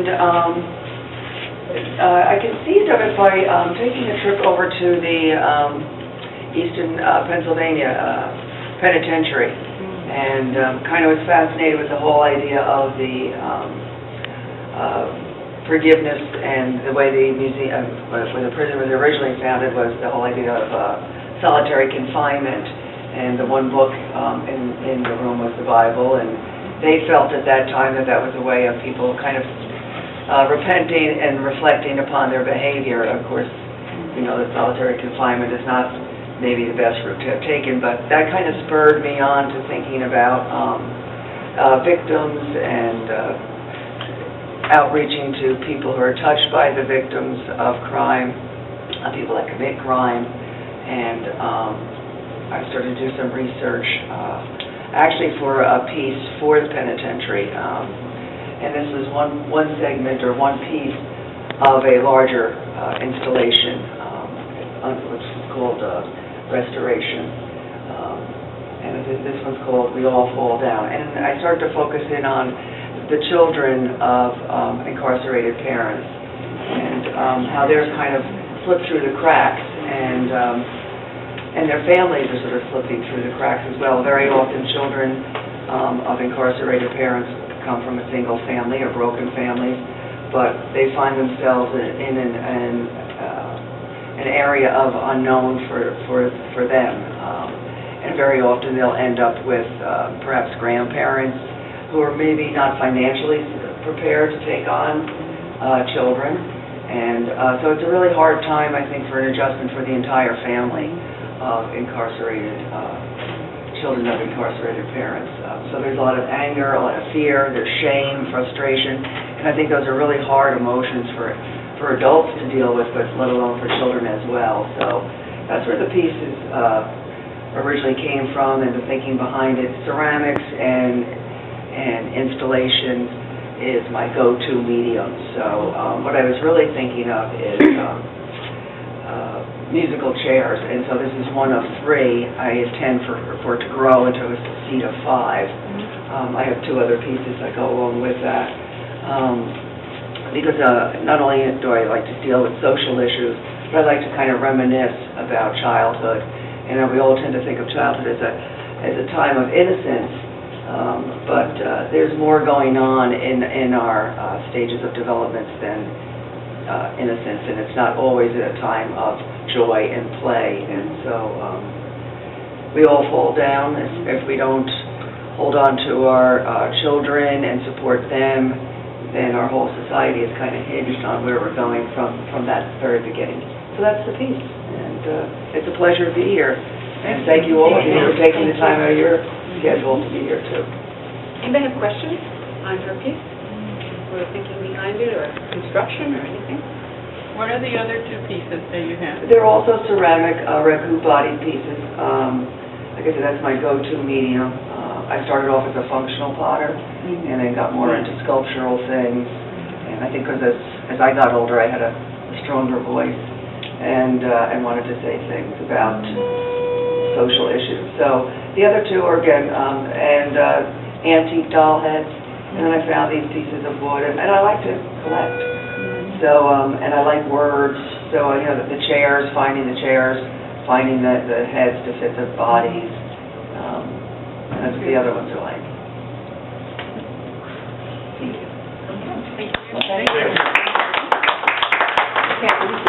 and I conceived of it by taking a trip over to the Eastern Pennsylvania Penitentiary, and kind of was fascinated with the whole idea of the forgiveness and the way the museum, when the prison was originally founded, was the whole idea of solitary confinement. And the one book in the room was the Bible, and they felt at that time that that was a way of people kind of repenting and reflecting upon their behavior. Of course, we know that solitary confinement is not maybe the best route to have taken, but that kind of spurred me on to thinking about victims and outreaching to people who are touched by the victims of crime, people that commit crime, and I started to do some research actually for a piece for the penitentiary, and this was one segment or one piece of a larger installation, which is called Restoration, and this one's called We All Fall Down, and I started to focus in on the children of incarcerated parents, and how they're kind of slipped through the cracks, and their families are sort of slipping through the cracks as well. Very often children of incarcerated parents come from a single family or broken families, but they find themselves in an area of unknown for them, and very often they'll end up with perhaps grandparents who are maybe not financially prepared to take on children, and so it's a really hard time, I think, for an adjustment for the entire family of incarcerated children of incarcerated parents. So there's a lot of anger, a lot of fear, there's shame, frustration, and I think those are really hard emotions for adults to deal with, but let alone for children as well. So that's where the pieces originally came from, and the thinking behind it. Ceramics and installation is my go-to medium. So what I was really thinking of is musical chairs, and so this is one of 3. I intend for it to grow into a seat of 5. I have 2 other pieces that go along with that, because not only do I like to deal with social issues, but I like to kind of reminisce about childhood, and we all tend to think of childhood as a time of innocence. But there's more going on in our stages of development than innocence, and it's not always at a time of joy and play. And so we all fall down if we don't hold on to our children and support them. Then our whole society is kind of hinged on where we're going from that very beginning. So that's the piece, and it's a pleasure to be here. And thank you all of you for taking the time out of your schedule to be here too. Anybody have questions on her piece, or thinking behind it, or construction, or anything? What are the other 2 pieces that you have? They're also ceramic raku-bodied pieces. Like I said, that's my go-to medium. I started off as a functional potter, and then got more into sculptural things. And I think because as I got older, I had a stronger voice, and wanted to say things about social issues. So the other 2 are, again, antique doll heads, and then I found these pieces of wood, and I like to collect. So, and I like words, so, you know, the chairs, finding the heads to fit the bodies, and that's what the other ones are like. Thank you. Thank you. Okay.